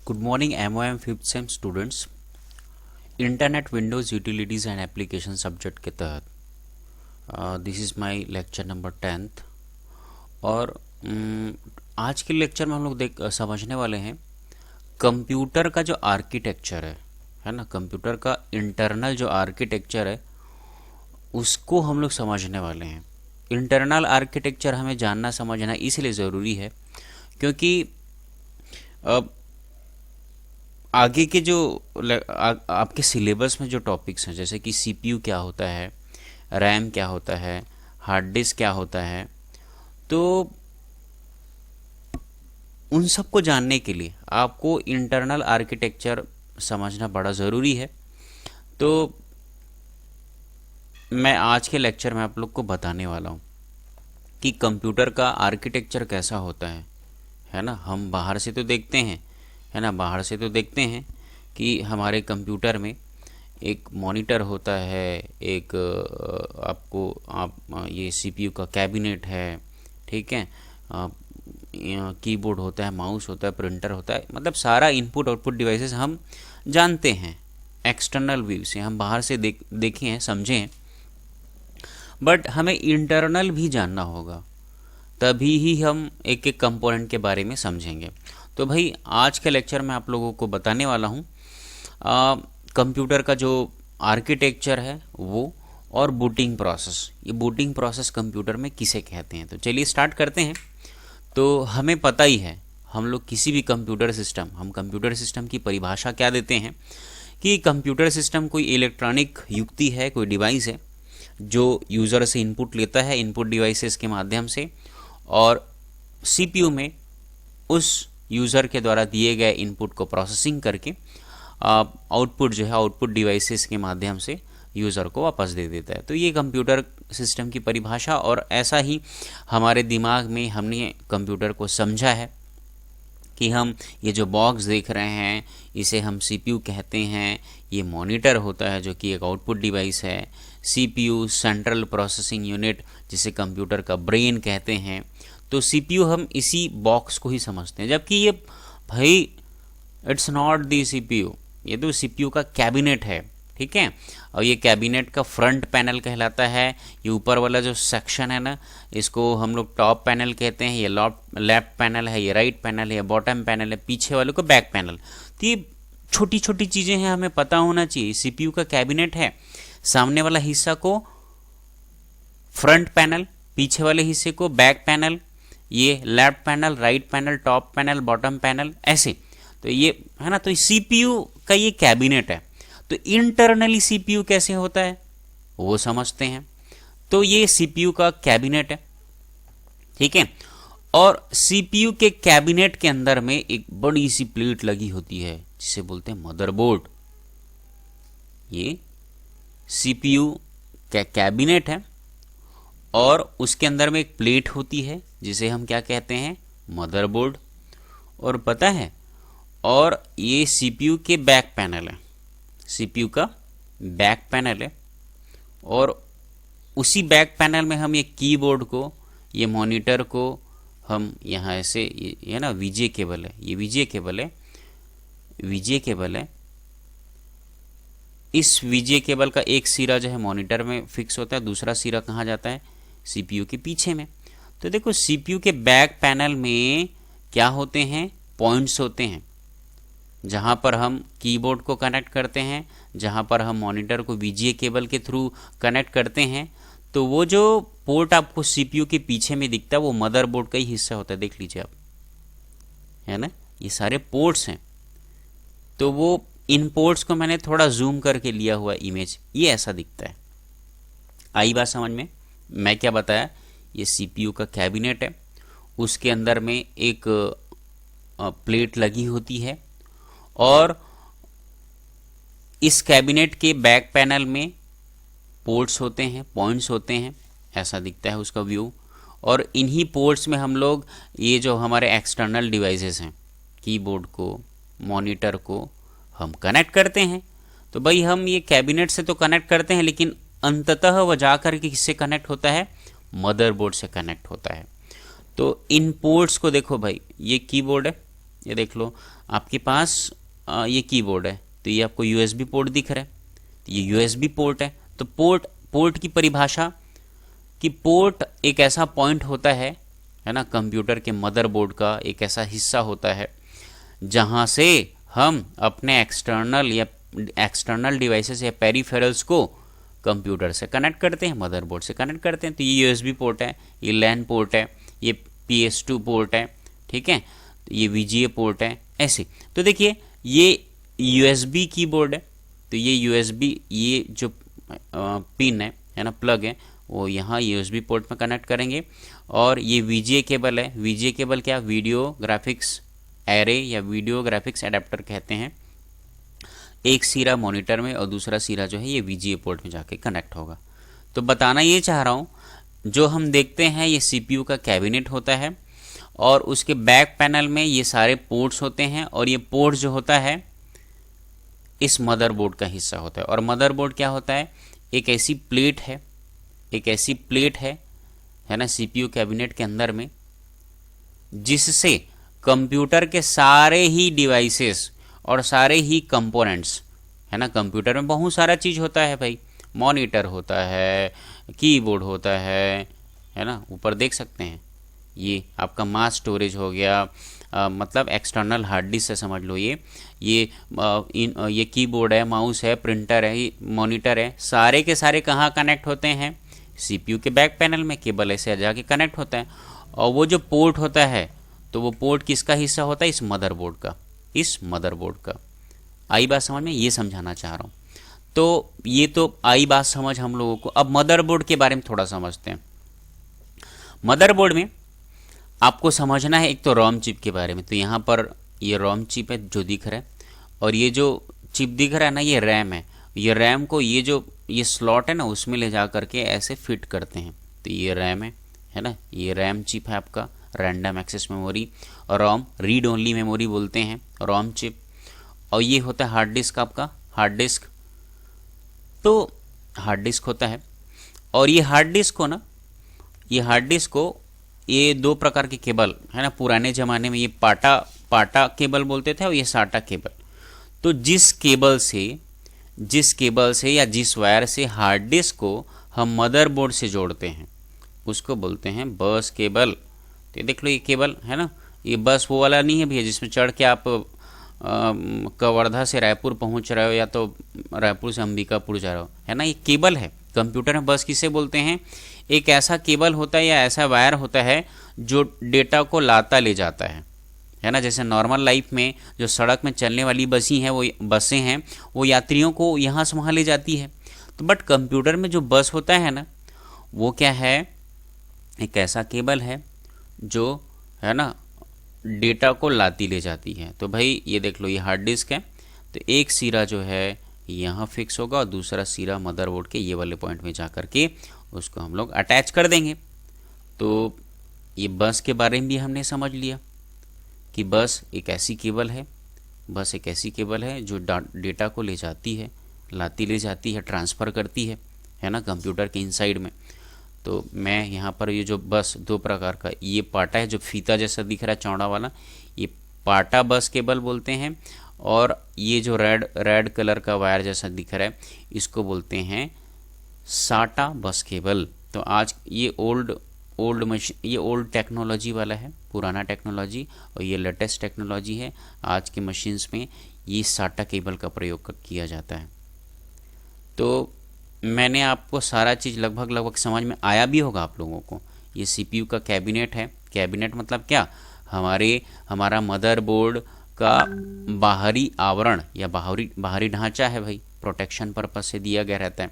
Good morning, MOM 5th same students. Internet Windows utilities and application subject के तहत this is my lecture number 10th। और आज के lecture में हम लोग समझने वाले हैं कंप्यूटर का जो आर्किटेक्चर है ना, कंप्यूटर का इंटरनल जो आर्किटेक्चर है उसको हम लोग समझने वाले हैं। इंटरनल आर्किटेक्चर हमें जानना समझना इसलिए ज़रूरी है क्योंकि आगे के जो आपके सिलेबस में जो टॉपिक्स हैं, जैसे कि सीपीयू क्या होता है, रैम क्या होता है, हार्ड डिस्क क्या होता है, तो उन सब को जानने के लिए आपको इंटरनल आर्किटेक्चर समझना बड़ा ज़रूरी है। तो मैं आज के लेक्चर में आप लोग को बताने वाला हूँ कि कंप्यूटर का आर्किटेक्चर कैसा होता है ना। हम बाहर से तो देखते हैं, है ना, बाहर से तो देखते हैं कि हमारे कंप्यूटर में एक मॉनिटर होता है, एक ये सीपीयू का कैबिनेट है, ठीक है, कीबोर्ड होता है, माउस होता है, प्रिंटर होता है, मतलब सारा इनपुट आउटपुट डिवाइसेस हम जानते हैं एक्सटर्नल व्यू से, हम बाहर से देखे हैं, समझे हैं। बट हमें इंटरनल भी जानना होगा, तभी ही हम एक एक कंपोनेंट के बारे में समझेंगे। तो भाई आज के लेक्चर में आप लोगों को बताने वाला हूँ कंप्यूटर का जो आर्किटेक्चर है वो, और बूटिंग प्रोसेस। ये बूटिंग प्रोसेस कंप्यूटर में किसे कहते हैं, तो चलिए स्टार्ट करते हैं। तो हमें पता ही है, हम लोग किसी भी कंप्यूटर सिस्टम की परिभाषा क्या देते हैं कि कंप्यूटर सिस्टम कोई इलेक्ट्रॉनिक युक्ति है, कोई डिवाइस है जो यूज़र से इनपुट लेता है इनपुट डिवाइसेस के माध्यम से, और सीपीयू में उस यूज़र के द्वारा दिए गए इनपुट को प्रोसेसिंग करके आउटपुट जो है आउटपुट डिवाइसेस के माध्यम से यूज़र को वापस दे देता है। तो ये कंप्यूटर सिस्टम की परिभाषा, और ऐसा ही हमारे दिमाग में हमने कंप्यूटर को समझा है कि हम ये जो बॉक्स देख रहे हैं इसे हम सीपीयू कहते हैं। ये मॉनिटर होता है जो कि एक आउटपुट डिवाइस है। सीपीयू सेंट्रल प्रोसेसिंग यूनिट, जिसे कंप्यूटर का ब्रेन कहते हैं। तो सीपीयू हम इसी बॉक्स को ही समझते हैं, जबकि ये भाई इट्स नॉट दी सीपीयू, ये तो सीपीयू का कैबिनेट है, ठीक है। और ये कैबिनेट का फ्रंट पैनल कहलाता है। ये ऊपर वाला जो सेक्शन है ना, इसको हम लोग टॉप पैनल कहते हैं। ये लेफ्ट पैनल है, ये राइट पैनल है, ये बॉटम पैनल है, पीछे वाले को बैक पैनल। तो ये छोटी छोटी चीज़ें हैं, हमें पता होना चाहिए। सीपीयू का कैबिनेट है, सामने वाला हिस्सा को फ्रंट पैनल, पीछे वाले हिस्से को बैक पैनल, ये left panel, right panel, top panel, bottom panel, ऐसे। तो ये है ना, तो सीपीयू का ये कैबिनेट है। तो इंटरनली सीपीयू कैसे होता है वो समझते हैं। तो ये सीपीयू का कैबिनेट है, ठीक है। और सीपीयू के कैबिनेट के अंदर में एक बड़ी सी प्लेट लगी होती है जिसे बोलते हैं मदरबोर्ड। ये सीपीयू का कैबिनेट है और उसके अंदर में एक प्लेट होती है जिसे हम क्या कहते हैं, मदरबोर्ड। और पता है, और ये सीपीयू के बैक पैनल है, सीपीयू का बैक पैनल है। और उसी बैक पैनल में हम ये कीबोर्ड को, ये मॉनिटर को हम यहाँ ऐसे, ये ना वीजे केबल है, ये वीजे केबल है, वीजे केबल है। इस वीजे केबल का एक सिरा जो है मॉनिटर में फिक्स होता है, दूसरा सिरा कहाँ जाता है, सीपीयू के पीछे में। तो देखो सीपीयू के बैक पैनल में क्या होते हैं, पॉइंट्स होते हैं, जहाँ पर हम कीबोर्ड को कनेक्ट करते हैं, जहाँ पर हम मॉनिटर को वीजीए केबल के थ्रू कनेक्ट करते हैं। तो वो जो पोर्ट आपको सीपीयू के पीछे में दिखता है वो मदरबोर्ड का ही हिस्सा होता है, देख लीजिए आप, है ना, ये सारे पोर्ट्स हैं। तो वो इन पोर्ट्स को मैंने थोड़ा जूम करके लिया हुआ इमेज, ये ऐसा दिखता है। आई बात समझ में? मैं क्या बताया, ये सीपीयू का कैबिनेट है, उसके अंदर में एक प्लेट लगी होती है, और इस कैबिनेट के बैक पैनल में पोर्ट्स होते हैं, पॉइंट्स होते हैं, ऐसा दिखता है उसका व्यू। और इन्हीं पोर्ट्स में हम लोग ये जो हमारे एक्सटर्नल डिवाइसेस हैं, कीबोर्ड को, मॉनिटर को हम कनेक्ट करते हैं। तो भाई हम ये कैबिनेट से तो कनेक्ट करते हैं, लेकिन अंततः वह जाकर के किससे कनेक्ट होता है, मदरबोर्ड से कनेक्ट होता है। तो इन पोर्ट्स को देखो भाई, ये कीबोर्ड है, ये देख लो आपके पास ये कीबोर्ड है, तो ये आपको यूएसबी पोर्ट दिख रहा है, तो ये यूएसबी पोर्ट है। तो पोर्ट की परिभाषा कि पोर्ट एक ऐसा पॉइंट होता है ना, कंप्यूटर के मदरबोर्ड का एक ऐसा हिस्सा होता है जहां से हम अपने एक्सटर्नल डिवाइसेस या पेरिफेरल्स को कंप्यूटर से कनेक्ट करते हैं, मदरबोर्ड से कनेक्ट करते हैं। तो ये यूएसबी पोर्ट है, ये लैन पोर्ट है, ये PS2 पोर्ट है, ठीक है, तो ये VGA पोर्ट है, ऐसे। तो देखिए ये यूएसबी कीबोर्ड है, तो ये यूएसबी ये जो पिन है ना, प्लग है, वो यहाँ यूएसबी पोर्ट में कनेक्ट करेंगे। और ये VGA केबल है, VGA केबल क्या, वीडियो ग्राफिक्स एरे या वीडियो ग्राफिक्स एडाप्टर कहते हैं। एक सिरा मॉनिटर में और दूसरा सिरा जो है ये VGA पोर्ट में जाके कनेक्ट होगा। तो बताना ये चाह रहा हूँ, जो हम देखते हैं ये CPU का कैबिनेट होता है और उसके बैक पैनल में ये सारे पोर्ट्स होते हैं, और ये पोर्ट जो होता है इस मदरबोर्ड का हिस्सा होता है। और मदरबोर्ड क्या होता है, एक ऐसी प्लेट है ना CPU कैबिनेट के अंदर में, जिससे कंप्यूटर के सारे ही डिवाइसेस और सारे ही कंपोनेंट्स है ना, कंप्यूटर में बहुत सारा चीज़ होता है भाई, मॉनिटर होता है, कीबोर्ड होता है ना, ऊपर देख सकते हैं ये आपका मास स्टोरेज हो गया, मतलब एक्सटर्नल हार्ड डिस्क से समझ लो। ये कीबोर्ड है, माउस है, प्रिंटर है, मॉनिटर है, सारे के सारे कहाँ कनेक्ट होते हैं, CPU के बैक पैनल में केबल ऐसे जाके कनेक्ट होता है। और वो जो पोर्ट होता है, तो वो पोर्ट किसका हिस्सा होता है, इस मदरबोर्ड का। आई बात समझ में, ये समझाना चाह रहा हूँ। तो ये तो आई बात समझ हम लोगों को। अब मदरबोर्ड के बारे में थोड़ा समझते हैं। मदरबोर्ड में आपको समझना है एक तो रोम चिप के बारे में। तो यहाँ पर ये रोम चिप है जो दिख रहा है, और ये जो चिप दिख रहा है ना, ये रैम है। ये रैम को ये स्लॉट है ना, उसमें ले जा करके ऐसे फिट करते हैं। तो ये रैम है ना, ये रैम चिप है आपका, रैंडम एक्सेस मेमोरी। और रोम रीड ओनली मेमोरी बोलते हैं, रोम चिप। और ये होता है हार्ड डिस्क, आपका हार्ड डिस्क। तो हार्ड डिस्क होता है, और ये हार्ड डिस्क को ये दो प्रकार के केबल है ना, पुराने ज़माने में ये पाटा केबल बोलते थे और ये साटा केबल। तो जिस केबल से या जिस वायर से हार्ड डिस्क को हम मदरबोर्ड से जोड़ते हैं उसको बोलते हैं बस केबल। तो ये देख लो, ये केबल है ना, ये बस वो वाला नहीं है भैया जिसमें चढ़ के आप कवर्धा से रायपुर पहुंच रहे हो या तो रायपुर से अंबिकापुर जा रहे हो, है ना। ये केबल है। कंप्यूटर में बस किसे बोलते हैं, एक ऐसा केबल होता है या ऐसा वायर होता है जो डेटा को लाता ले जाता है ना। जैसे नॉर्मल लाइफ में जो सड़क में चलने वाली बसें हैं वो यात्रियों को यहाँ से वहाँ ले जाती है। तो बट कंप्यूटर में जो बस होता है ना, वो क्या है, एक ऐसा केबल है जो है ना डेटा को लाती ले जाती है। तो भाई ये देख लो, ये हार्ड डिस्क है। तो एक सिरा जो है यहाँ फिक्स होगा और दूसरा सिरा मदरबोर्ड के ये वाले पॉइंट में जा कर के उसको हम लोग अटैच कर देंगे। तो ये बस के बारे में भी हमने समझ लिया कि बस एक ऐसी केबल है जो डेटा को ले जाती है, लाती ले जाती है, ट्रांसफ़र करती है ना, कंप्यूटर के इनसाइड में। तो मैं यहाँ पर ये जो बस दो प्रकार का, ये पाटा है जो फीता जैसा दिख रहा है चौड़ा वाला, ये पाटा बस केबल बोलते हैं। और ये जो रेड कलर का वायर जैसा दिख रहा है इसको बोलते हैं साटा बस केबल। तो आज ये ओल्ड टेक्नोलॉजी वाला है, पुराना टेक्नोलॉजी, और ये लेटेस्ट टेक्नोलॉजी है। आज के मशीन्स में ये साटा केबल का प्रयोग किया जाता है। तो मैंने आपको सारा चीज़ लगभग समझ में आया भी होगा आप लोगों को। ये CPU का कैबिनेट है। कैबिनेट मतलब क्या, हमारा मदरबोर्ड का बाहरी आवरण या बाहरी ढांचा है भाई, प्रोटेक्शन पर्पस से दिया गया रहता है।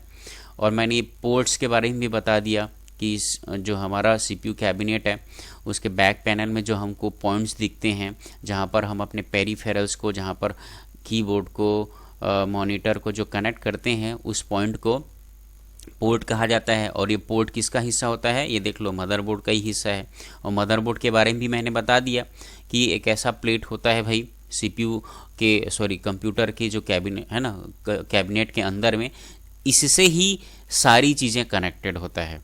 और मैंने पोर्ट्स के बारे में भी बता दिया कि जो हमारा CPU कैबिनेट है उसके बैक पैनल में जो हमको पॉइंट्स दिखते हैं, जहाँ पर हम अपने पेरिफेरल्स को, जहाँ पर कीबोर्ड को, मॉनिटर को जो कनेक्ट करते हैं, उस पॉइंट को पोर्ट कहा जाता है। और ये पोर्ट किसका हिस्सा होता है, ये देख लो मदरबोर्ड का ही हिस्सा है। और मदरबोर्ड के बारे में भी मैंने बता दिया कि एक ऐसा प्लेट होता है भाई कंप्यूटर के जो कैबिनेट है ना, कैबिनेट के अंदर में, इससे ही सारी चीज़ें कनेक्टेड होता है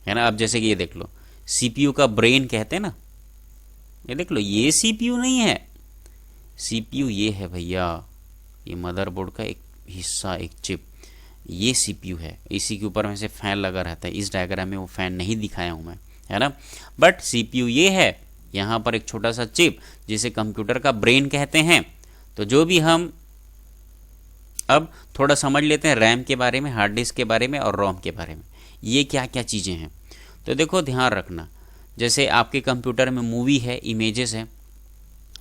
ना। अब जैसे कि ये देख लो, CPU का ब्रेन कहते हैं ना, ये देख लो, ये CPU नहीं है, सीपीयू ये है भैया, ये मदरबोर्ड का एक हिस्सा, एक चिप, ये सीपीयू है। इसी के ऊपर में से फैन लगा रहता है। इस डायग्राम में वो फैन नहीं दिखाया हूँ मैं, है ना, बट सीपीयू ये है। यहाँ पर एक छोटा सा चिप जिसे कंप्यूटर का ब्रेन कहते हैं। तो जो भी हम अब थोड़ा समझ लेते हैं रैम के बारे में, हार्ड डिस्क के बारे में और रोम के बारे में, ये क्या क्या चीज़ें हैं। तो देखो ध्यान रखना, जैसे आपके कंप्यूटर में मूवी है, इमेजेस है,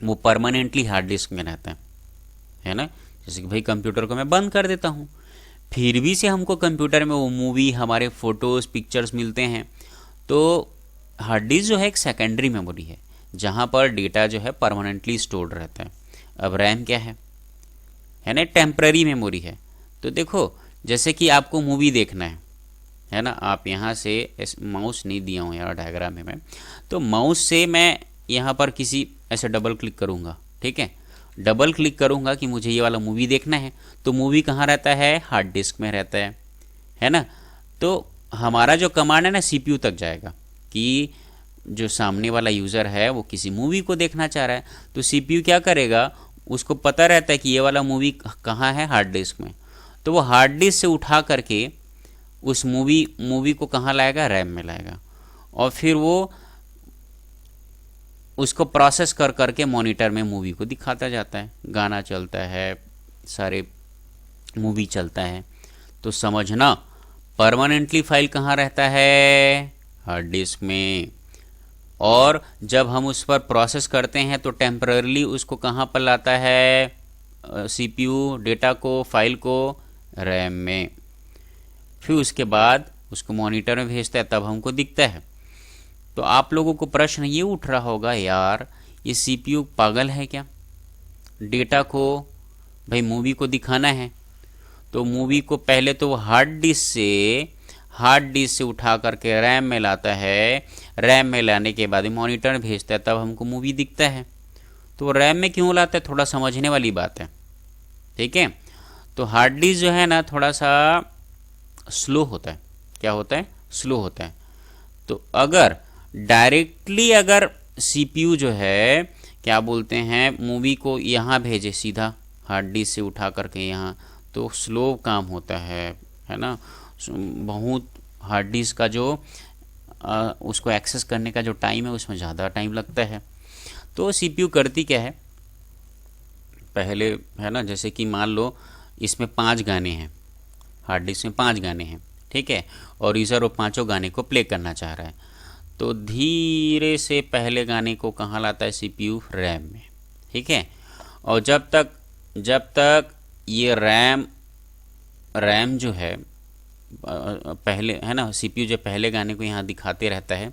वो परमानेंटली हार्ड डिस्क में रहता है ना। जैसे कि भाई कंप्यूटर को मैं बंद कर देता हूँ, फिर भी से हमको कंप्यूटर में वो मूवी, हमारे फोटोज़, पिक्चर्स मिलते हैं। तो हार्ड डिस्क जो है एक सेकेंडरी मेमोरी है, जहाँ पर डेटा जो है परमानेंटली स्टोर्ड रहता है। अब रैम क्या है ना, टेम्पररी मेमोरी है। तो देखो जैसे कि आपको मूवी देखना है ना, आप यहाँ से माउस नहीं दिया हूँ यार डायग्राम में मैं, तो माउस से मैं यहाँ पर किसी ऐसे डबल क्लिक करूँगा, ठीक है, डबल क्लिक करूँगा कि मुझे ये वाला मूवी देखना है, तो मूवी कहाँ रहता है, हार्ड डिस्क में रहता है ना। तो हमारा जो कमांड है ना सीपीयू तक जाएगा कि जो सामने वाला यूज़र है वो किसी मूवी को देखना चाह रहा है, तो सीपीयू क्या करेगा, उसको पता रहता है कि ये वाला मूवी कहाँ है, हार्ड डिस्क में, तो वो हार्ड डिस्क से उठा करके उस मूवी को कहाँ लाएगा, रैम में लाएगा, और फिर वो उसको प्रोसेस कर करके मॉनिटर में मूवी को दिखाता जाता है। गाना चलता है, सारे मूवी चलता है। तो समझना परमानेंटली फाइल कहाँ रहता है, हार्ड डिस्क में, और जब हम उस पर प्रोसेस करते हैं तो टेम्पररली उसको कहाँ पर लाता है, सीपीयू डेटा को, फाइल को रैम में, फिर उसके बाद उसको मॉनिटर में भेजता है, तब हमको दिखता है। तो आप लोगों को प्रश्न ये उठ रहा होगा, यार ये सीपीयू पागल है क्या, डेटा को भाई मूवी को दिखाना है तो मूवी को पहले तो हार्ड डिस्क से उठा करके रैम में लाता है, रैम में लाने के बाद मॉनिटर में भेजता है, तब हमको मूवी दिखता है। तो रैम में क्यों लाता है, थोड़ा समझने वाली बात है, ठीक है। तो हार्ड डिस्क जो है ना थोड़ा सा स्लो होता है। क्या होता है, स्लो होता है। तो अगर डायरेक्टली अगर सीपीयू जो है क्या बोलते हैं मूवी को यहाँ भेजे सीधा हार्ड डिस्क से उठा करके यहाँ, तो स्लो काम होता है ना। बहुत हार्ड डिस्क का जो उसको एक्सेस करने का जो टाइम है उसमें ज़्यादा टाइम लगता है। तो सीपीयू करती क्या है, पहले है ना, जैसे कि मान लो इसमें 5 गाने हैं, हार्ड डिस्क में 5 गाने हैं, ठीक है, और यूज़र वो 5 गाने को प्ले करना चाह रहा है, तो धीरे से पहले गाने को कहाँ लाता है, सीपीयू रैम में, ठीक है। और जब तक ये रैम जो है पहले है ना, सीपीयू जो पहले गाने को यहाँ दिखाते रहता है,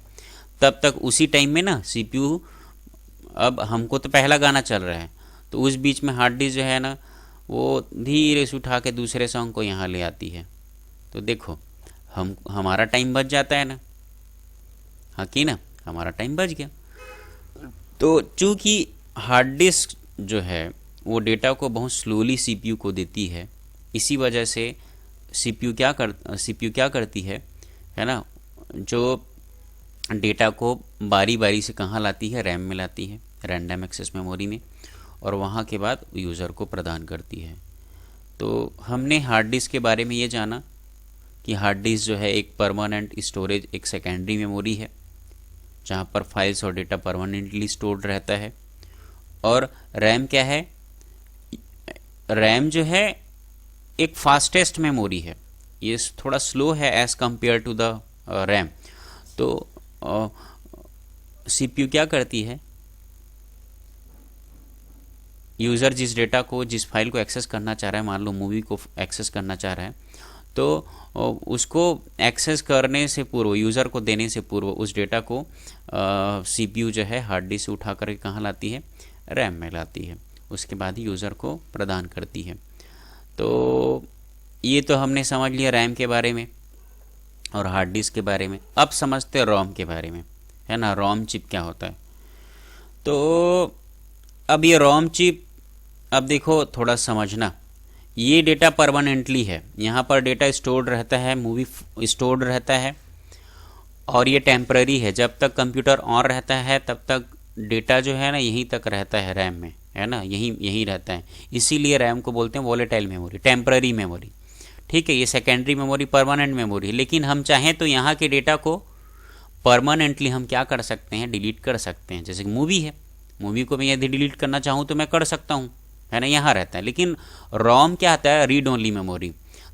तब तक उसी टाइम में ना सीपीयू, अब हमको तो पहला गाना चल रहा है, तो उस बीच में हार्ड डिस्क जो है ना वो धीरे से उठा के दूसरे सॉन्ग को यहाँ ले आती है। तो देखो हमारा टाइम बच जाता है ना, हाँ कि ना, हमारा टाइम बच गया। तो चूँकि हार्ड डिस्क जो है वो डेटा को बहुत स्लोली सीपीयू को देती है, इसी वजह से सीपीयू क्या करती है ना, जो डेटा को बारी बारी से कहाँ लाती है, रैम में लाती है, रैंडम एक्सेस मेमोरी में, और वहाँ के बाद यूज़र को प्रदान करती है। तो हमने हार्ड डिस्क के बारे में ये जाना कि हार्ड डिस्क जो है एक परमानेंट स्टोरेज, एक सेकेंडरी मेमोरी है जहाँ पर फाइल्स और डेटा परमानेंटली स्टोर्ड रहता है। और रैम क्या है, रैम जो है एक फास्टेस्ट मेमोरी है, ये थोड़ा स्लो है as compare to the RAM. तो सीपीयू क्या करती है, यूज़र जिस डेटा को, जिस फाइल को एक्सेस करना चाह रहा है, मान लो मूवी को एक्सेस करना चाह रहा है, तो उसको एक्सेस करने से पूर्व, यूज़र को देने से पूर्व उस डेटा को सीपीयू जो है हार्ड डिस्क से उठा करके कहाँ लाती है, रैम में लाती है, उसके बाद ही यूज़र को प्रदान करती है। तो ये तो हमने समझ लिया रैम के बारे में और हार्ड डिस्क के बारे में। अब समझते हैं रोम के बारे में, है ना, रोम चिप क्या होता है। तो अब ये रोम चिप, अब देखो थोड़ा समझना, ये डेटा परमानेंटली है, यहाँ पर डेटा स्टोर्ड रहता है, मूवी स्टोर्ड रहता है, और ये टेम्पररी है, जब तक कंप्यूटर ऑन रहता है तब तक डेटा जो है ना यहीं तक रहता है रैम में, है ना, यही यही रहता है। इसीलिए रैम को बोलते हैं वॉलेटाइल मेमोरी, टेम्पररी मेमोरी, ठीक है। ये सेकेंडरी मेमोरी, परमानेंट मेमोरी। लेकिन हम चाहें तो यहाँ के डेटा को परमानेंटली हम क्या कर सकते हैं, डिलीट कर सकते हैं। जैसे कि मूवी है, मूवी को मैं यदि डिलीट करना चाहूँ तो मैं कर सकता हूँ, है ना, यहाँ रहता है। लेकिन रोम क्या आता है, रीड ओनली मेमोरी।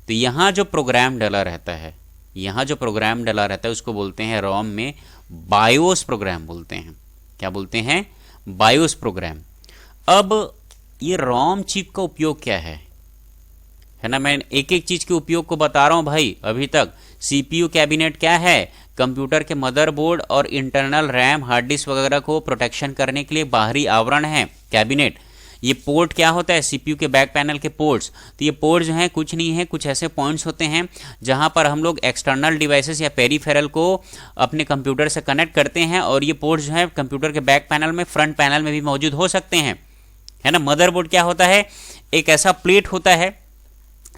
तो यहाँ जो प्रोग्राम डला रहता है, यहाँ जो प्रोग्राम डला रहता है उसको बोलते हैं रोम में बायोस प्रोग्राम बोलते हैं। क्या बोलते हैं, बायोस प्रोग्राम। अब ये रोम चिप का उपयोग क्या है ना, मैं एक एक चीज़ के उपयोग को बता रहा हूँ भाई। अभी तक सीपीयू कैबिनेट क्या है, कंप्यूटर के मदरबोर्ड और इंटरनल रैम, हार्ड डिस्क वगैरह को प्रोटेक्शन करने के लिए बाहरी आवरण है कैबिनेट। ये पोर्ट क्या होता है, सीपीयू के बैक पैनल के पोर्ट्स। तो ये पोर्ट जो हैं कुछ नहीं है, कुछ ऐसे पॉइंट्स होते हैं जहां पर हम लोग एक्सटर्नल डिवाइसेस या पेरीफेरल को अपने कंप्यूटर से कनेक्ट करते हैं। और ये पोर्ट्स जो हैं कंप्यूटर के बैक पैनल में, फ्रंट पैनल में भी मौजूद हो सकते हैं, है ना। मदरबोर्ड क्या होता है, एक ऐसा प्लेट होता है,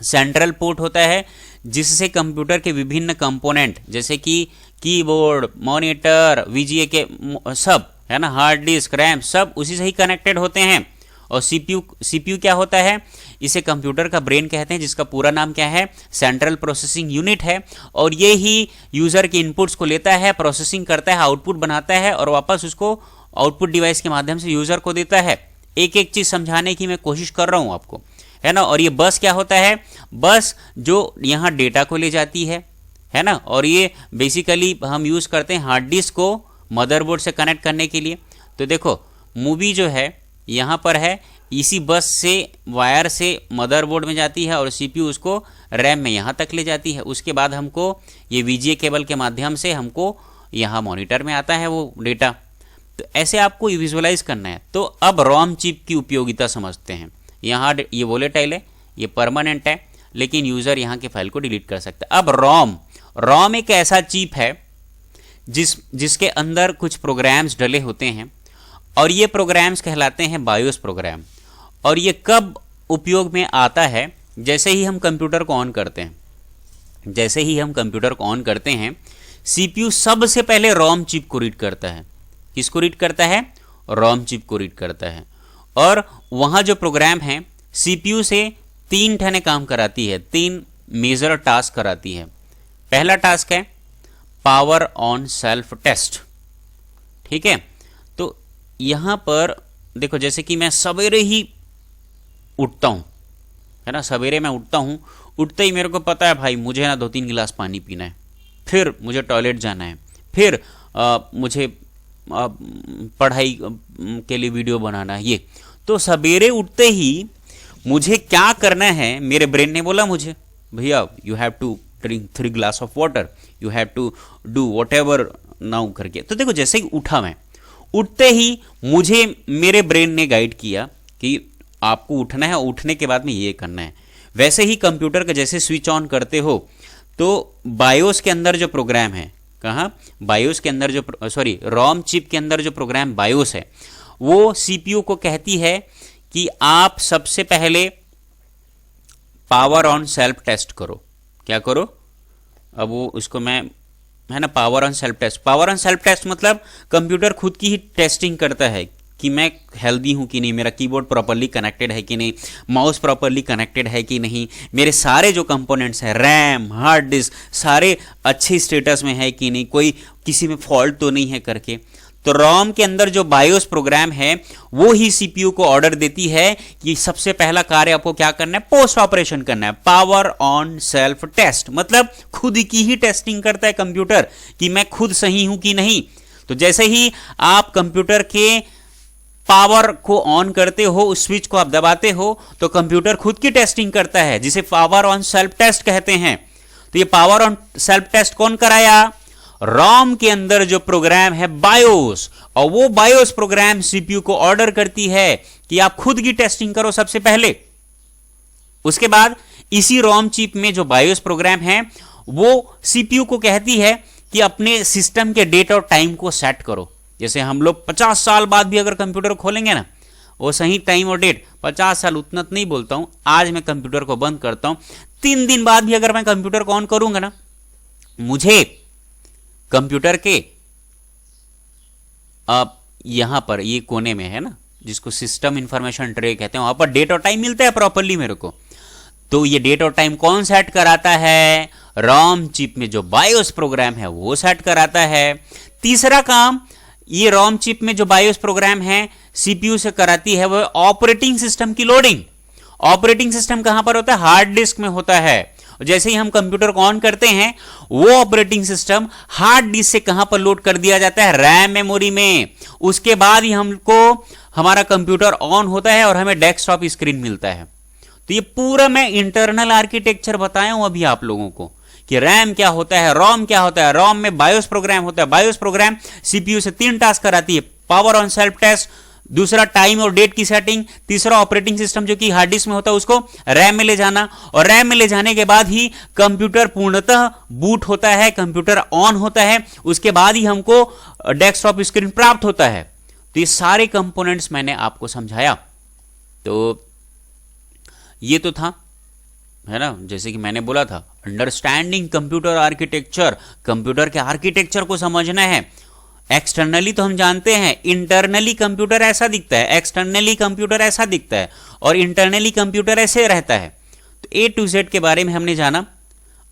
सेंट्रल पोर्ट होता है, जिससे कंप्यूटर के विभिन्न कंपोनेंट जैसे कि कीबोर्ड, मॉनिटर, वीजीए के सब, है ना, हार्ड डिस्क, रैम, सब उसी से ही कनेक्टेड होते हैं। और सीपीयू क्या होता है, इसे कंप्यूटर का ब्रेन कहते हैं, जिसका पूरा नाम क्या है, सेंट्रल प्रोसेसिंग यूनिट है। और ये ही यूजर के इनपुट्स को लेता है, प्रोसेसिंग करता है, आउटपुट बनाता है और वापस उसको आउटपुट डिवाइस के माध्यम से यूजर को देता है। एक एक चीज समझाने की मैं कोशिश कर रहा हूं आपको, है ना। और ये बस क्या होता है, बस जो यहाँ डेटा को ले जाती है ना। और ये बेसिकली हम यूज करते हैं हार्ड डिस्क को मदरबोर्ड से कनेक्ट करने के लिए। तो देखो मूवी जो है यहाँ पर है, इसी बस से वायर से मदरबोर्ड में जाती है और सीपीयू उसको रैम में यहाँ तक ले जाती है। उसके बाद हमको ये वीजीए केबल के माध्यम से हमको यहाँ मॉनिटर में आता है वो डेटा। तो ऐसे आपको विजुअलाइज करना है। तो अब रोम चिप की उपयोगिता समझते हैं। यहाँ ये वोलेटाइल है, ये परमानेंट है, लेकिन यूज़र यहाँ के फाइल को डिलीट कर सकता है। अब रोम एक ऐसा चिप है जिसके अंदर कुछ प्रोग्राम्स डले होते हैं और ये प्रोग्राम्स कहलाते हैं बायोस प्रोग्राम। और ये कब उपयोग में आता है, जैसे ही हम कंप्यूटर को ऑन करते हैं, जैसे ही हम कंप्यूटर को ऑन करते हैं, सीपीयू सबसे पहले रोम चिप को रीड करता है। किसको रीड करता है, रोम चिप को रीड करता है। और वहाँ जो प्रोग्राम है सीपीयू से 3 ठने काम कराती है, 3 मेजर टास्क कराती है। पहला टास्क है पावर ऑन सेल्फ टेस्ट, ठीक है। तो यहाँ पर देखो, जैसे कि मैं सवेरे ही उठता हूँ, है ना, सवेरे मैं उठता हूँ, उठते ही मेरे को पता है भाई मुझे ना 2-3 गिलास पानी पीना है, फिर मुझे टॉयलेट जाना है, फिर मुझे पढ़ाई के लिए वीडियो बनाना है। ये तो सवेरे उठते ही मुझे क्या करना है, मेरे ब्रेन ने बोला मुझे भैया you have to drink 3 glass of water, you have to do whatever now करके। तो देखो जैसे ही उठा मैं, उठते ही मुझे मेरे ब्रेन ने गाइड किया कि आपको उठना है, उठने के बाद में ये करना है। वैसे ही कंप्यूटर का जैसे स्विच ऑन करते हो तो बायोस के अंदर जो प्रोग्राम है, कहाँ, बायोस के अंदर जो रोम चिप के अंदर जो प्रोग्राम बायोस है, वो सीपीयू को कहती है कि आप सबसे पहले पावर ऑन सेल्फ टेस्ट करो। क्या करो, अब वो उसको मैं, है ना, power on self test. Power on self test मतलब कंप्यूटर खुद की ही टेस्टिंग करता है कि मैं हेल्दी हूं कि नहीं, मेरा कीबोर्ड प्रॉपर्ली कनेक्टेड है कि नहीं, माउस प्रॉपर्ली कनेक्टेड है कि नहीं, मेरे सारे जो कंपोनेंट्स हैं, रैम, हार्ड डिस्क, सारे अच्छे स्टेटस में है कि नहीं, कोई किसी में फॉल्ट तो नहीं है करके। तो रोम के अंदर जो बायोस प्रोग्राम है वो ही सीपीयू को ऑर्डर देती है कि सबसे पहला कार्य आपको क्या करना है, पोस्ट ऑपरेशन करना है, पावर ऑन सेल्फ टेस्ट। मतलब खुद की ही टेस्टिंग करता है कंप्यूटर कि मैं खुद सही हूं कि नहीं। तो जैसे ही आप कंप्यूटर के पावर को ऑन करते हो, उस स्विच को आप दबाते हो, तो कंप्यूटर खुद की टेस्टिंग करता है, जिसे पावर ऑन सेल्फ टेस्ट कहते हैं। तो ये पावर ऑन सेल्फ टेस्ट कौन कराया, रोम के अंदर जो प्रोग्राम है बायोस। और वो बायोस प्रोग्राम सीपीयू को ऑर्डर करती है कि आप खुद की टेस्टिंग करो सबसे पहले। उसके बाद इसी रोम चिप में जो बायोस प्रोग्राम है वो सीपीयू को कहती है कि अपने सिस्टम के डेट और टाइम को सेट करो। जैसे हम लोग 50 साल बाद भी अगर कंप्यूटर खोलेंगे ना, वो सही टाइम और डेट, 50 साल उतना तो नहीं बोलता हूं, आज मैं कंप्यूटर को बंद करता हूं, 3 दिन बाद भी अगर मैं कंप्यूटर को ऑन करूंगा ना, मुझे कंप्यूटर के यहां पर ये कोने में है ना, जिसको सिस्टम इंफॉर्मेशन ट्रे कहते हैं, वहां पर डेट और टाइम मिलता है प्रॉपरली मेरे को। तो ये डेट और टाइम कौन सेट कराता है? रॉम चिप में जो बायोस प्रोग्राम है वो सेट कराता है। तीसरा काम ये रॉम चिप में जो बायोस प्रोग्राम है सीपीयू से कराती है वो ऑपरेटिंग सिस्टम की लोडिंग। ऑपरेटिंग सिस्टम कहां पर होता है? हार्ड डिस्क में होता है। जैसे ही हम कंप्यूटर को ऑन करते हैं वो ऑपरेटिंग सिस्टम हार्ड डिस्क से कहां पर लोड कर दिया जाता है? रैम मेमोरी में। उसके बाद ही हमको हमारा कंप्यूटर ऑन होता है और हमें डेस्कटॉप स्क्रीन मिलता है। तो ये पूरा मैं इंटरनल आर्किटेक्चर बताया हूं अभी आप लोगों को कि रैम क्या होता है, रोम क्या होता है। रोम में बायोस प्रोग्राम होता है। बायोस प्रोग्राम सीपीयू से 3 टास्क कराती है, पावर ऑन सेल्फ टेस्ट, दूसरा टाइम और डेट की सेटिंग, तीसरा ऑपरेटिंग सिस्टम जो कि हार्ड डिस्क में होता है उसको रैम में ले जाना, और रैम में ले जाने के बाद ही कंप्यूटर पूर्णतः बूट होता है, कंप्यूटर ऑन होता है, उसके बाद ही हमको डेस्कटॉप स्क्रीन प्राप्त होता है। तो ये सारे कंपोनेंट्स मैंने आपको समझाया। तो ये तो था, है ना, जैसे कि मैंने बोला था अंडरस्टैंडिंग कंप्यूटर आर्किटेक्चर, कंप्यूटर के आर्किटेक्चर को समझना है। एक्सटर्नली तो हम जानते हैं, इंटरनली कंप्यूटर ऐसा दिखता है, एक्सटर्नली कंप्यूटर ऐसा दिखता है, और इंटरनली कंप्यूटर ऐसे रहता है। तो ए टू जेड के बारे में हमने जाना।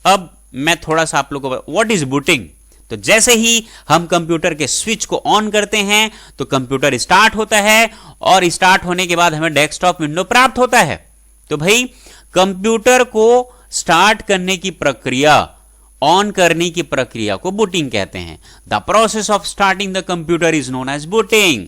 अब मैं थोड़ा सा आप लोगों को, व्हाट इज बूटिंग। तो जैसे ही हम कंप्यूटर के स्विच को ऑन करते हैं तो कंप्यूटर स्टार्ट होता है, और स्टार्ट होने के बाद हमें डेस्कटॉप विंडो प्राप्त होता है। तो भाई कंप्यूटर को स्टार्ट करने की प्रक्रिया, ऑन करने की प्रक्रिया को बूटिंग कहते हैं। The process of starting the computer is known as booting.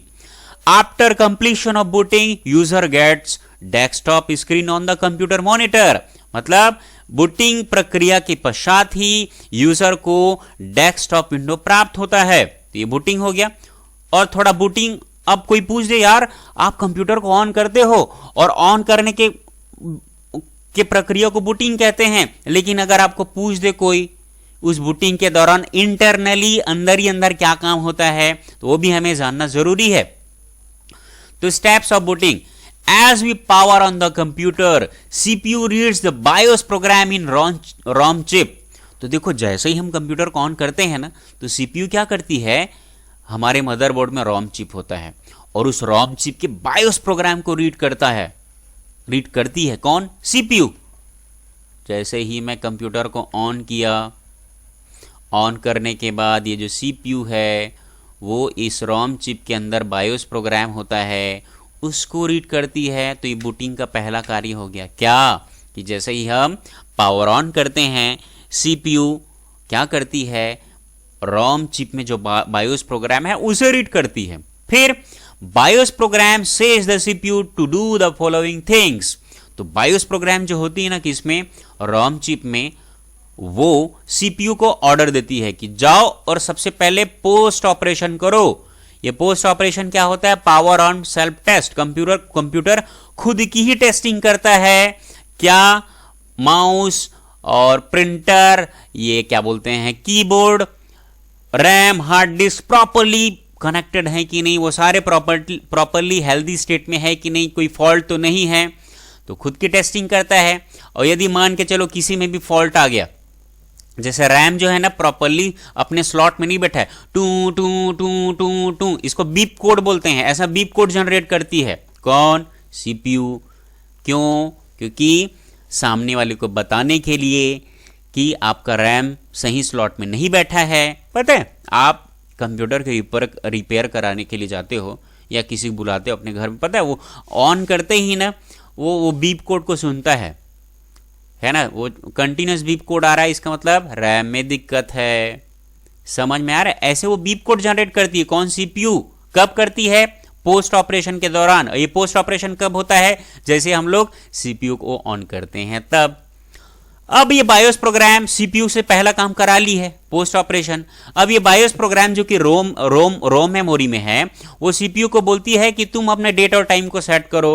After completion of booting user gets desktop screen on the computer monitor. मतलब बूटिंग प्रक्रिया के पश्चात ही यूजर को डेस्कटॉप विंडो प्राप्त होता है। तो ये बूटिंग हो गया। और थोड़ा बूटिंग, अब कोई पूछ दे यार आप कंप्यूटर को ऑन करते हो और ऑन करने के प्रक्रिया को बूटिंग कहते हैं, लेकिन अगर आपको पूछ दे कोई उस बूटिंग के दौरान इंटरनली अंदर ही अंदर क्या काम होता है तो वो भी हमें जानना जरूरी है। तो steps of booting, as we power on the computer CPU reads the BIOS program in ROM chip. तो देखो जैसे ही हम कंप्यूटर को ऑन करते हैं ना तो सीपीयू क्या करती है, हमारे मदरबोर्ड में रोम चिप होता है और उस रोम चिप के बायोस प्रोग्राम को रीड करता है। रीड करती है कौन? सीपीयू। जैसे ही मैं कंप्यूटर को ऑन किया, ऑन करने के बाद ये जो सीपीयू है वो इस रोम चिप के अंदर बायोस प्रोग्राम होता है उसको रीड करती है। तो ये बूटिंग का पहला कार्य हो गया। क्या कि जैसे ही हम पावर ऑन करते हैं सीपीयू क्या करती है, रोम चिप में जो बायोस प्रोग्राम है उसे रीड करती है। फिर BIOS program says the CPU to do the following things. तो बायोस प्रोग्राम जो होती है ना किसमें, रोम चिप में, वो सीपीयू को ऑर्डर देती है कि जाओ और सबसे पहले पोस्ट ऑपरेशन करो। ये पोस्ट ऑपरेशन क्या होता है? Power on self test. Computer खुद की ही टेस्टिंग करता है। क्या माउस और प्रिंटर, ये क्या बोलते हैं, keyboard, RAM, hard disk properly connected है कि नहीं, वो सारे प्रॉपरली हेल्दी स्टेट में है कि नहीं, कोई फॉल्ट तो नहीं है। तो खुद की टेस्टिंग करता है। और यदि मान के चलो किसी में भी फॉल्ट आ गया, जैसे रैम जो है ना प्रॉपरली अपने स्लॉट में नहीं बैठा है, two two two two two, इसको बीप कोड बोलते हैं। ऐसा बीप कोड जनरेट करती है कौन? सीपीयू। क्यों? क्योंकि सामने वाले को बताने के लिए कि आपका रैम सही स्लॉट में नहीं बैठा है। पता है, आप कंप्यूटर के रिपेयर कराने के लिए जाते हो या किसी को बुलाते हो अपने घर में, पता है वो ऑन करते ही ना वो बीप कोड को सुनता है ना, वो कंटिन्यूस बीप कोड आ रहा है, इसका मतलब रैम में दिक्कत है। समझ में आ रहा है? ऐसे वो बीप कोड जनरेट करती है कौन? सीपीयू। कब करती है? पोस्ट ऑपरेशन के दौरान। ये पोस्ट ऑपरेशन कब होता है? जैसे हम लोग सीपीयू को ऑन करते हैं तब। अब ये बायोस प्रोग्राम सीपीयू से पहला काम करा ली है, पोस्ट ऑपरेशन। अब ये बायोस प्रोग्राम जो कि रोम मेमोरी में है वो सीपीयू को बोलती है कि तुम अपने डेट और टाइम को सेट करो।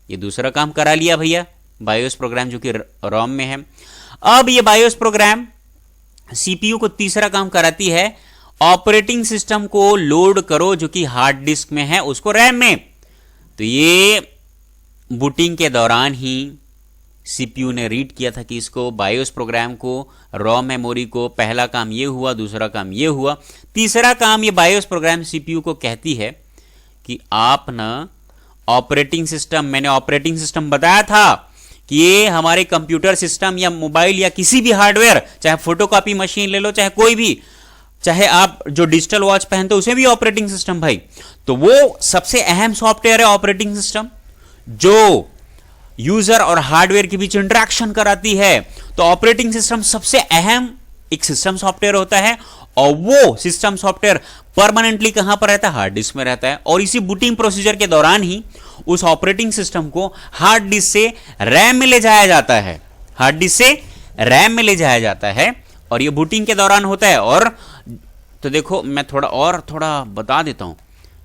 ये दूसरा काम करा लिया भैया, बायोस प्रोग्राम जो कि रोम में है। अब ये बायोस प्रोग्राम सीपीयू को तीसरा काम कराती है, ऑपरेटिंग सिस्टम को लोड करो जो कि हार्ड डिस्क में है उसको रैम में। तो ये बूटिंग के दौरान ही सीपीयू ने रीड किया था कि इसको बायोस प्रोग्राम को, रॉम मेमोरी को, पहला काम ये हुआ, दूसरा काम ये हुआ, तीसरा काम ये बायोस प्रोग्राम सीपीयू को कहती है कि आप ना ऑपरेटिंग सिस्टम, मैंने ऑपरेटिंग सिस्टम बताया था कि ये हमारे कंप्यूटर सिस्टम या मोबाइल या किसी भी हार्डवेयर, चाहे फोटोकॉपी मशीन ले लो, चाहे कोई भी, चाहे आप जो डिजिटल वॉच पहनते हो उसमें भी ऑपरेटिंग सिस्टम भाई, तो वो सबसे अहम सॉफ्टवेयर है ऑपरेटिंग सिस्टम, जो यूजर और हार्डवेयर के बीच इंटरेक्शन कराती है। तो ऑपरेटिंग सिस्टम सबसे अहम एक सिस्टम सॉफ्टवेयर होता है, और वो सिस्टम सॉफ्टवेयर परमानेंटली कहां पर रहता है? हार्ड डिस्क में रहता है। और इसी बूटिंग प्रोसीजर के दौरान ही उस ऑपरेटिंग सिस्टम को हार्ड डिस्क से रैम में ले जाया जाता है, हार्ड डिस्क से रैम में ले जाया जाता है, और ये बूटिंग के दौरान होता है। और तो देखो मैं थोड़ा बता देता हूं,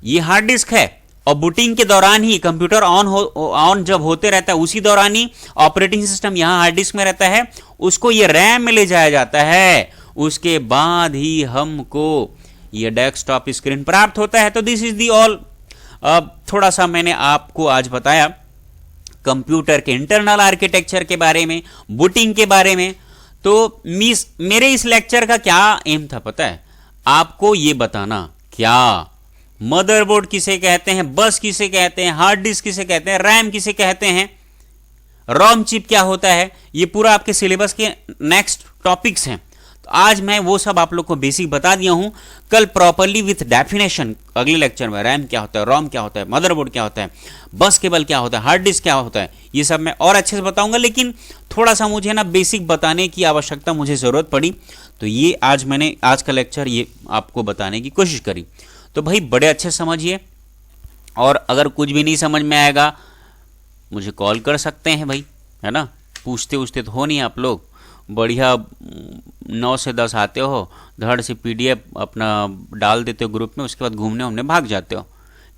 ये हार्ड डिस्क है और बूटिंग के दौरान ही कंप्यूटर ऑन जब होते रहता है उसी दौरान ही ऑपरेटिंग सिस्टम यहां हार्ड डिस्क में रहता है, उसको ये रैम में ले जाया जाता है, उसके बाद ही हमको ये डेस्कटॉप स्क्रीन प्राप्त होता है। तो दिस इज दी ऑल। थोड़ा सा मैंने आपको आज बताया कंप्यूटर के इंटरनल आर्किटेक्चर के बारे में, बूटिंग के बारे में। तो मेरे इस लेक्चर का क्या एम था पता है? आपको ये बताना क्या मदरबोर्ड किसे कहते हैं, बस किसे कहते हैं, हार्ड डिस्क किसे कहते हैं, रैम किसे कहते हैं, रोम चिप क्या होता है, ये पूरा आपके सिलेबस के नेक्स्ट टॉपिक्स हैं। तो आज मैं वो सब आप लोग को बेसिक बता दिया हूं। कल प्रॉपरली विथ डेफिनेशन अगले लेक्चर में रैम क्या होता है, रोम क्या होता है, मदरबोर्ड क्या होता है, बस केबल क्या होता है, हार्ड डिस्क क्या होता है, ये सब मैं और अच्छे से बताऊंगा। लेकिन थोड़ा सा मुझे ना बेसिक बताने की आवश्यकता मुझे ज़रूरत पड़ी, तो ये आज का लेक्चर ये आपको बताने की कोशिश करी। तो भाई बड़े अच्छे समझिए, और अगर कुछ भी नहीं समझ में आएगा मुझे कॉल कर सकते हैं भाई, है ना। पूछते तो हो नहीं आप लोग, बढ़िया 9 से 10 आते हो, धड़ से PDF अपना डाल देते हो ग्रुप में, उसके बाद घूमने उमने भाग जाते हो,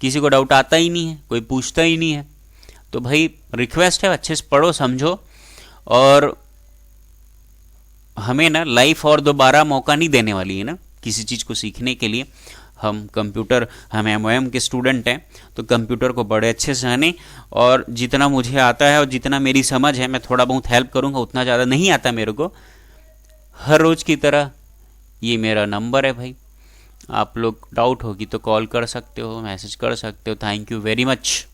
किसी को डाउट आता ही नहीं है, कोई पूछता ही नहीं है। तो भाई रिक्वेस्ट है अच्छे से पढ़ो समझो, और हमें ना लाइफ और दोबारा मौका नहीं देने वाली है ना किसी चीज़ को सीखने के लिए। हम MOM के स्टूडेंट हैं, तो कंप्यूटर को बड़े अच्छे से जाने, और जितना मुझे आता है और जितना मेरी समझ है मैं थोड़ा बहुत हेल्प करूंगा, उतना ज़्यादा नहीं आता मेरे को। हर रोज़ की तरह ये मेरा नंबर है भाई, आप लोग डाउट होगी तो कॉल कर सकते हो, मैसेज कर सकते हो। Thank you very much.